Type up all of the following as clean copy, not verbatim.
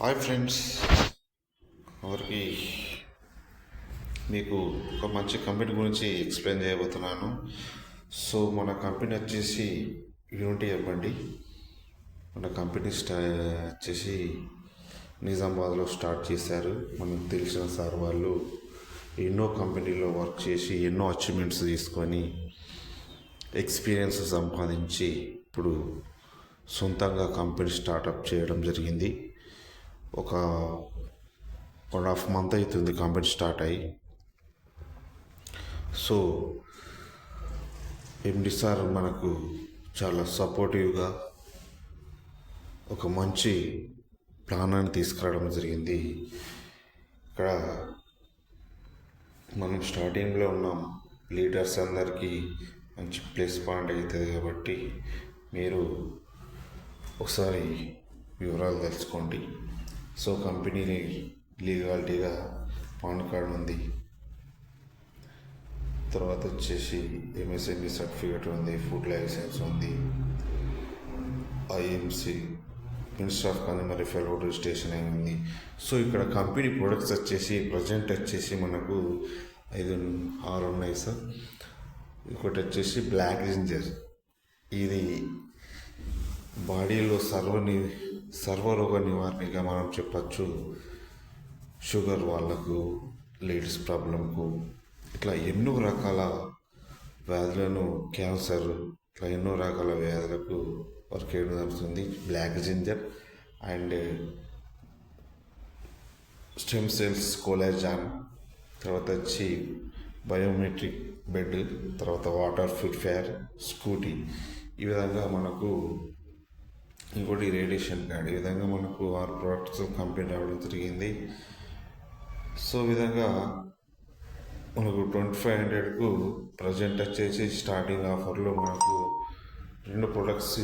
Hi friends, ఎవరికి మీకు ఒక మంచి కంపెనీ గురించి ఎక్స్ప్లెయిన్ చేయబోతున్నాను. సో మన కంపెనీ వచ్చేసి యూనిటీ ఇవ్వండి. మన కంపెనీ వచ్చేసి నిజామాబాద్లో స్టార్ట్ చేశారు. మనకు తెలిసిన సార్ వాళ్ళు ఎన్నో కంపెనీలో వర్క్ చేసి ఎన్నో అచీవ్మెంట్స్ తీసుకొని ఎక్స్పీరియన్స్ సంపాదించి ఇప్పుడు సొంతంగా కంపెనీ స్టార్టప్ చేయడం జరిగింది. ఒక 1.5 మంత్ అవుతుంది కంపెనీ స్టార్ట్ అయ్యి. సో ఎండి సార్ మనకు చాలా సపోర్టివ్గా ఒక మంచి ప్లానాన్ని తీసుకురావడం జరిగింది. ఇక్కడ మనం స్టార్టింగ్లో ఉన్నాం, లీడర్స్ అందరికీ మంచి ప్లస్ పాయింట్ అవుతుంది కాబట్టి మీరు ఒకసారి వివరాలు తెలుసుకోండి. సో కంపెనీని లీగాలిటీగా పాన్ కార్డ్ ఉంది, తర్వాత వచ్చేసి ఎంఎస్ఎంఈ సర్టిఫికేట్ ఉంది, ఫుడ్ లైసెన్స్ ఉంది, IMC minister of consumer welfare registration అయింది. సో ఇక్కడ కంపెనీ ప్రొడక్ట్స్ వచ్చేసి ప్రజెంట్ వచ్చేసి మనకు 5-6 ఉన్నాయి సార్. ఇంకోటి వచ్చేసి బ్లాక్ జింజర్. ఇది బాడీలో సర్వరోగ నివారణగా మనం చెప్పచ్చు. షుగర్ వాళ్ళకు, లేడీస్ ప్రాబ్లంకు, ఇట్లా ఎన్నో రకాల వ్యాధులను, క్యాన్సర్, ఇట్లా ఎన్నో రకాల వ్యాధులకు వర్క్ చేయడం జరుగుతుంది black ginger. And stem cells collagen, తర్వాత వచ్చి బయోమెట్రిక్ బెడ్, తర్వాత వాటర్ ప్యూరిఫైయర్, స్కూటీ. ఈ విధంగా మనకు ఇంకోటి రేడియేషన్ కార్డ్. ఈ విధంగా మనకు 6 ప్రోడక్ట్స్ కంపెనీ రావడం జరిగింది. సో ఈ విధంగా మనకు 2500కు ప్రజెంట్ వచ్చేసి స్టార్టింగ్ ఆఫర్లో మనకు 2 ప్రొడక్ట్స్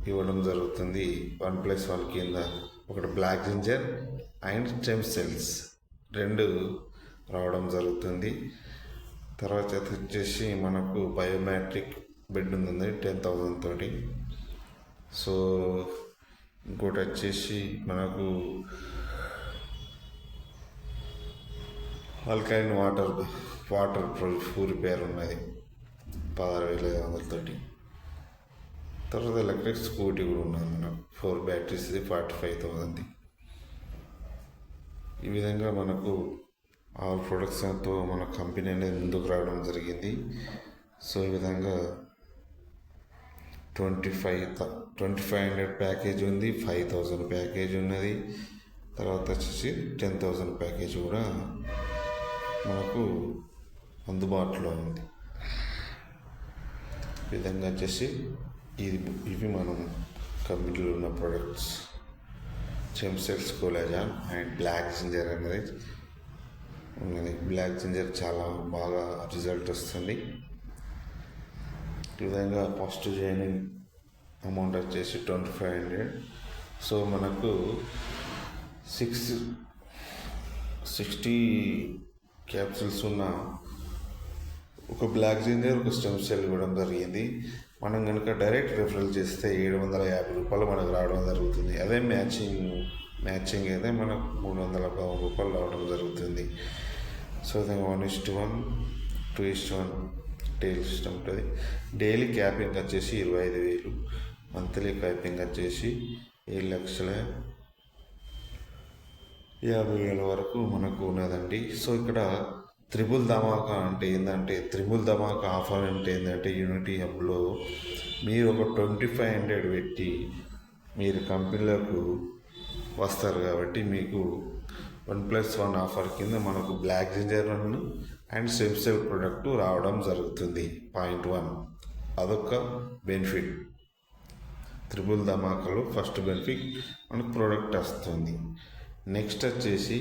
ఇవ్వడం జరుగుతుంది. 1+1 కింద ఒకటి black ginger and stem cells 2 రావడం జరుగుతుంది. తర్వాత వచ్చేసి మనకు బయోమెట్రిక్ బెడ్ ఉంది 10,000 తోటి. సో ఇంకోటి వచ్చేసి మనకు ఆల్కలైన్ వాటర్ ప్యూరిఫైయర్ ఉన్నది 16,500 తోటి. తర్వాత ఎలక్ట్రిక్ స్కూటీ కూడా ఉన్నది మనకు 4 బ్యాటరీస్, 45,000. ఈ విధంగా మనకు ఆల్ ప్రొడక్ట్స్తో మన కంపెనీ అనేది ముందుకు రావడం జరిగింది. సో ఈ విధంగా 2500 ప్యాకేజ్ ఉంది, 5,000 ప్యాకేజ్ ఉన్నది, తర్వాత వచ్చేసి 10,000 ప్యాకేజ్ కూడా మనకు అందుబాటులో ఉంది. ఈ విధంగా వచ్చేసి ఇవి మనం కంపెనీలో ఉన్న products. Stem cells collagen and black ginger అనేది ఉన్నది. బ్లాక్ జింజర్ చాలా బాగా రిజల్ట్ వస్తుంది. ఈ విధంగా ఫస్ట్ జాయినింగ్ అమౌంట్ వచ్చేసి 2500. సో మనకు 60 క్యాప్సూల్స్ ఉన్న ఒక బ్లాక్ జింజర్, ఒక స్టెమ్ సెల్ ఇవ్వడం జరిగింది. మనం కనుక డైరెక్ట్ రిఫరల్ చేస్తే 750 రూపాయలు మనకు రావడం జరుగుతుంది. అదే మ్యాచింగ్ అయితే మనకు 310 రూపాయలు రావడం జరుగుతుంది. సో 1:1, 2:1 డైలీ సిస్టమ్ ఉంటుంది. డైలీ క్యాపింగ్ వచ్చేసి 25,000, మంత్లీ క్యాపింగ్ వచ్చేసి 7,50,000 వరకు మనకు ఉన్నదండి. సో ఇక్కడ త్రిబుల్ ధమాకా అంటే ఏంటంటే, త్రిబుల్ ధమాకా ఆఫర్ అంటే ఏంటంటే, యూనిటీ హబ్లో మీరు ఒక 2500 పెట్టి మీరు కంపెనీలకు వస్తారు కాబట్టి మీకు 1+1 ఆఫర్ కింద మనకు black ginger and stem cell product రావడం జరుగుతుంది. పాయింట్ 1 అదొక బెనిఫిట్. త్రిబుల్ ధమాకాలో ఫస్ట్ బెనిఫిట్ మనకు ప్రోడక్ట్ వస్తుంది. నెక్స్ట్ వచ్చేసి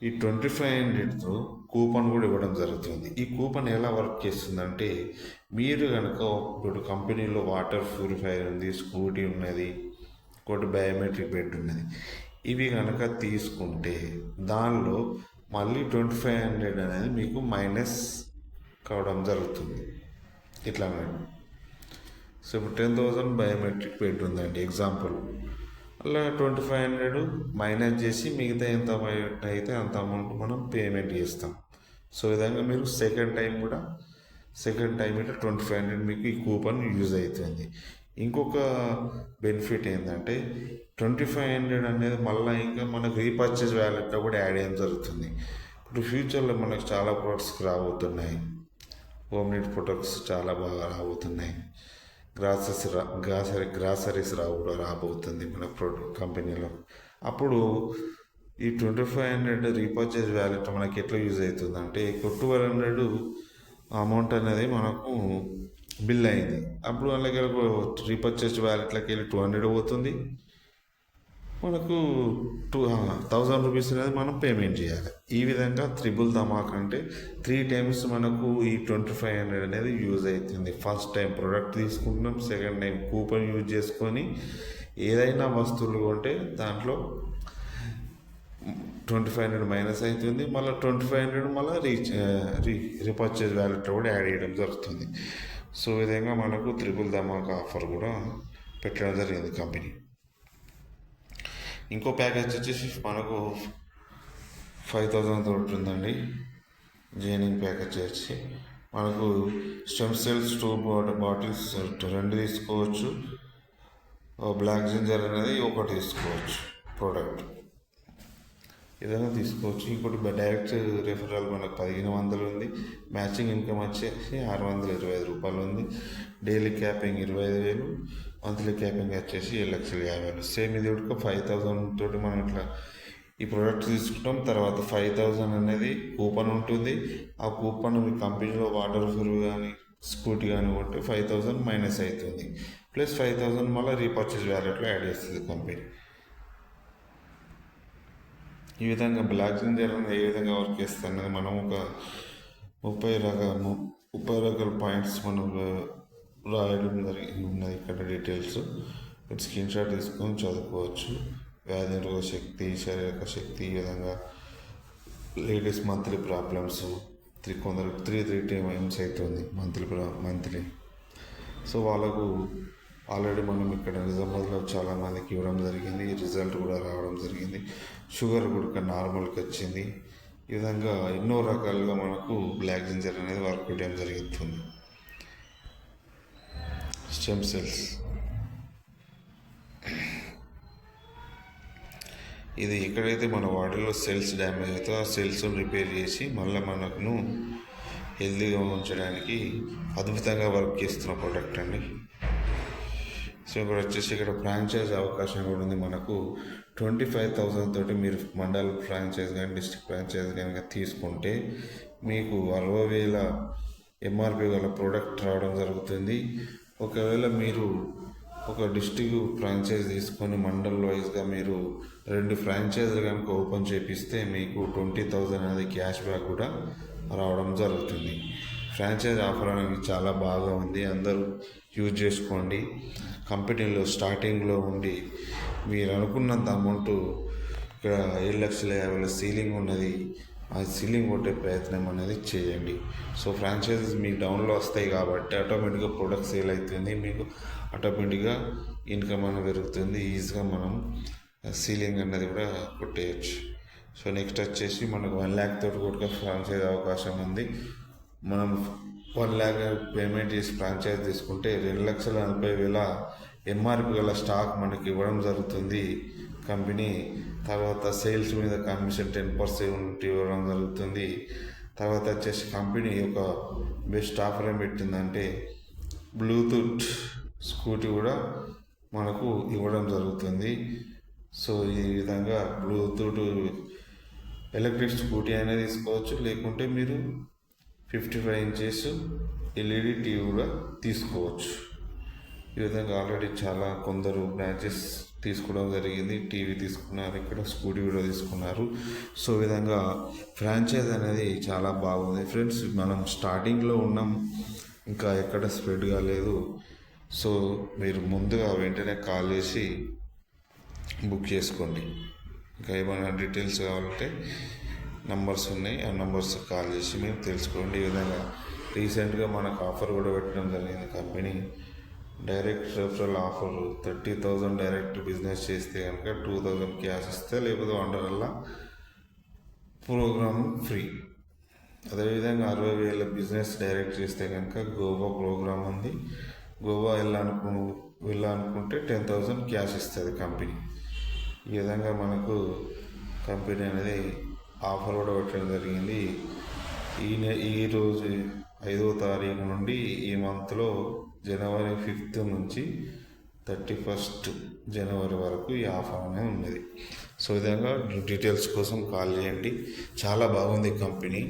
ఈ 2500తో కూపన్ కూడా ఇవ్వడం జరుగుతుంది. ఈ కూపన్ ఎలా వర్క్ చేస్తుందంటే, మీరు కనుక ఇప్పుడు కంపెనీలో వాటర్ ప్యూరిఫైయర్ ఉంది, స్కూటీ ఉన్నది, ఒకటి బయోమెట్రిక్ బెడ్ ఉన్నది, ఇవి కనుక తీసుకుంటే దానిలో మళ్ళీ 2500 అనేది మీకు మైనస్ కావడం జరుగుతుంది. ఇట్లా అన్నాడు. సో ఇప్పుడు 10,000 బయోమెట్రిక్ బెడ్ ఉందండి ఎగ్జాంపుల్. అలా 2500 మైనస్ చేసి మిగతా ఎంత అయితే అంత అమౌంట్ మనం పేమెంట్ చేస్తాం. సో ఈ విధంగా మీరు సెకండ్ టైం ఇట్లా 2500 మీకు ఈ కూపన్ యూజ్ అవుతుంది. ఇంకొక బెనిఫిట్ ఏంటంటే 2500 అనేది మళ్ళీ ఇంకా మనకు రీపర్చేజ్ వ్యాలెట్లో కూడా యాడ్ చేయడం జరుగుతుంది. ఇప్పుడు ఫ్యూచర్లో మనకు చాలా ప్రొడక్ట్స్ రాబోతున్నాయి. హోమ్ నీడ్ ప్రొడక్ట్స్ చాలా బాగా రాబోతున్నాయి. గ్రాసరీస్ రాబోతుంది మన కంపెనీలో. అప్పుడు ఈ 2500 రీపర్చేజ్ వ్యాలెట్ మనకి ఎట్లా యూజ్ అవుతుంది అంటే 1200 అమౌంట్ అనేది మనకు బిల్ అయింది. అప్పుడు అలాగే రీపర్చేజ్ వ్యాలెట్లోకి వెళ్ళి 200 పోతుంది. మనకు 1000 రూపీస్ అనేది మనం పేమెంట్ చేయాలి. ఈ విధంగా త్రిబుల్ ధమాక్ అంటే 3 టైమ్స్ మనకు ఈ 2500 అనేది యూజ్ అవుతుంది. ఫస్ట్ టైం ప్రోడక్ట్ తీసుకుంటున్నాం, సెకండ్ టైం కూపన్ యూజ్ చేసుకొని ఏదైనా వస్తువులు కొంటే దాంట్లో 2500 మైనస్ అవుతుంది. మళ్ళీ 2500 మళ్ళీ రీపర్చేజ్ వ్యాలెట్లో కూడా యాడ్ చేయడం జరుగుతుంది. సో ఈ విధంగా మనకు త్రిబుల్ ధమాక్ ఆఫర్ కూడా పెట్టడం జరిగింది కంపెనీ. ఇంకో ప్యాకేజ్ వచ్చేసి మనకు 5000 తోటి ఉందండి. జైనింగ్ ప్యాకేజ్ వచ్చి మనకు స్టెమ్ సెల్స్ 2 బాటిల్స్ 2 తీసుకోవచ్చు. బ్లాక్ జింజర్ అనేది 1 తీసుకోవచ్చు. ప్రోడక్ట్ ఏదైనా తీసుకోవచ్చు. ఇంకోటి డైరెక్ట్ రెఫరల్ మనకు 1500 ఉంది. మ్యాచింగ్ ఇన్కమ్ వచ్చేసి 625 రూపాయలు ఉంది. డైలీ క్యాపింగ్ 25,000, మంత్లీ క్యాపింగ్ వచ్చేసి 7,50,000. సేమ్ ఇది కూడా 5000 తోటి మనం ఇట్లా ఈ ప్రోడక్ట్ తీసుకుంటాం. తర్వాత 5000 అనేది కూపన్ ఉంటుంది. ఆ కూపన్ మీ కంపెనీలో వాటర్ ప్రూఫ్ కానీ స్కూటీ కానీ కొంటే 5000 మైనస్ అవుతుంది. ప్లస్ 5000 మళ్ళీ రీపర్చేజ్ వ్యాలెట్లో యాడ్ చేస్తుంది కంపెనీ. ఈ విధంగా బ్లాక్ జింజర్ అనేది ఏ విధంగా వర్క్ చేస్తుంది అనేది మనం ఒక 30 రకాల పాయింట్స్ మనం రాయడం ఉన్నది ఇక్కడ డీటెయిల్స్. స్క్రీన్ షాట్ తీసుకొని చదువుకోవచ్చు. వ్యాధి నిరోధక శక్తి, శారీరక శక్తి, ఈ విధంగా లేడీస్ మంత్లీ ప్రాబ్లమ్స్ కొందరికి 3 టైమ్స్ అవుతుంది మంత్లీ. సో వాళ్ళకు ఆల్రెడీ మనం ఇక్కడ నిజామాబాద్లో చాలామందికి ఇవ్వడం జరిగింది. రిజల్ట్ కూడా రావడం జరిగింది. షుగర్ కూడా నార్మల్కి వచ్చింది. ఈ విధంగా ఎన్నో రకాలుగా మనకు బ్లాక్ జింజర్ అనేది వర్క్ చేయడం జరుగుతుంది. స్టెమ్ సెల్స్ ఇది ఎక్కడైతే మన బాడీలో సెల్స్ డ్యామేజ్ అవుతుందో ఆ సెల్స్ రిపేర్ చేసి మళ్ళీ మనకు హెల్తీగా ఉంచడానికి అద్భుతంగా వర్క్ చేస్తున్న ప్రోడక్ట్ అండి. సో ఇక్కడ వచ్చేసి ఇక్కడ ఫ్రాంచైజ్ అవకాశం కూడా ఉంది. మనకు 25,000 తోటి మీరు మండల్ ఫ్రాంచైజ్ కానీ డిస్ట్రిక్ట్ ఫ్రాంచైజ్ కనుక తీసుకుంటే మీకు 60,000 ఎంఆర్పి గల ప్రోడక్ట్ రావడం జరుగుతుంది. ఒకవేళ మీరు ఒక డిస్ట్రిక్ట్ ఫ్రాంచైజ్ తీసుకొని మండల్ వైజ్గా మీరు 2 ఫ్రాంచైజీలు కనుక ఓపెన్ చేపిస్తే మీకు 20,000 అనేది క్యాష్ బ్యాక్ కూడా రావడం జరుగుతుంది. ఫ్రాంచైజ్ ఆఫర్ అనేది చాలా బాగా ఉంది. అందరూ యూజ్ చేసుకోండి. కంపెనీలో స్టార్టింగ్లో ఉండి మీరు అనుకున్నంత అమౌంట్ ఇక్కడ 7,50,000 సీలింగ్ ఉన్నది. ఆ సీలింగ్ కొట్టే ప్రయత్నం అనేది చేయండి. సో ఫ్రాంచైజెస్ మీకు డౌన్లో వస్తాయి కాబట్టి ఆటోమేటిక్గా ప్రొడక్ట్ సేల్ అవుతుంది. మీకు ఆటోమేటిక్గా ఇన్కమ్ అనేది పెరుగుతుంది. ఈజీగా మనం సీలింగ్ అన్నది కూడా కొట్టేయచ్చు. సో నెక్స్ట్ వచ్చేసి మనకు 1 lakh తోటి కూడా ఫ్రాంచైజ్ అవకాశం ఉంది. మనం 1 lakh పేమెంట్ చేసి ఫ్రాంచైజ్ తీసుకుంటే 2,40,000 ఎంఆర్పి గల స్టాక్ మనకి ఇవ్వడం జరుగుతుంది కంపెనీ. తర్వాత సేల్స్ మీద కమిషన్ 10% ఇవ్వడం జరుగుతుంది. తర్వాత వచ్చేసి కంపెనీ ఒక బెస్ట్ ఆఫర్ ఏం పెట్టిందంటే బ్లూటూత్ స్కూటీ కూడా మనకు ఇవ్వడం జరుగుతుంది. సో ఈ విధంగా బ్లూటూత్ ఎలక్ట్రిక్ స్కూటీ అనేది తీసుకోవచ్చు. లేకుంటే మీరు 55 inches ఎల్ఈడి టీవీ కూడా తీసుకోవచ్చు. ఈ విధంగా ఆల్రెడీ చాలా కొందరు బ్రాంచెస్ తీసుకోవడం జరిగింది. టీవీ తీసుకున్నారు, ఇక్కడ స్కూటీ కూడా తీసుకున్నారు. సో ఈ విధంగా ఫ్రాంచైజ్ అనేది చాలా బాగుంది ఫ్రెండ్స్. మనం స్టార్టింగ్లో ఉన్నాం, ఇంకా ఎక్కడ స్ప్రెడ్ కాలేదు. సో మీరు ముందుగా వెంటనే కాల్ చేసి బుక్ చేసుకోండి. ఇంకా ఏమైనా డీటెయిల్స్ కావాలంటే నంబర్స్ ఉన్నాయి, ఆ నంబర్స్ కాల్ చేసి మీరు తెలుసుకోండి. ఈ విధంగా రీసెంట్గా మనకు ఆఫర్ కూడా పెట్టడం జరిగింది company. Direct referral offer 30,000 direct business చేస్తే కనుక 2,000 క్యాష్ ఇస్తే, లేకపోతే $100 ప్రోగ్రామ్ ఫ్రీ. అదేవిధంగా 60,000 బిజినెస్ డైరెక్ట్ చేస్తే కనుక గోవా ప్రోగ్రామ్ ఉంది. గోవా వెళ్ళాలనుకుంటే 10,000 క్యాష్ ఇస్తుంది కంపెనీ. ఈ విధంగా మనకు కంపెనీ అనేది ఆఫర్ కూడా పెట్టడం జరిగింది. ఈరోజు 5వ తారీఖు నుండి ఈ మంత్లో జనవరి 5th నుంచి 31st జనవరి వరకు ఈ ఆఫర్ అనేది ఉన్నది. సో ఈ విధంగా డీటెయిల్స్ కోసం కాల్ చేయండి. చాలా బాగుంది కంపెనీ,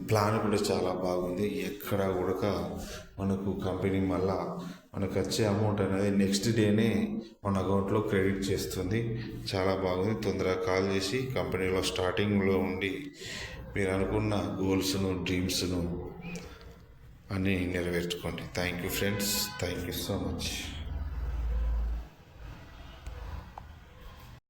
ప్లాన్ కూడా చాలా బాగుంది. ఎక్కడ కూడా మనకు కంపెనీ మళ్ళా మనకు వచ్చే అమౌంట్ అనేది నెక్స్ట్ డేనే మన అకౌంట్లో క్రెడిట్ చేస్తుంది. చాలా బాగుంది. తొందరగా కాల్ చేసి కంపెనీలో స్టార్టింగ్లో ఉండి మీరు అనుకున్న గోల్స్ను, డ్రీమ్స్ను అన్నీ నెరవేర్చుకోండి. Thank you friends, thank you so much.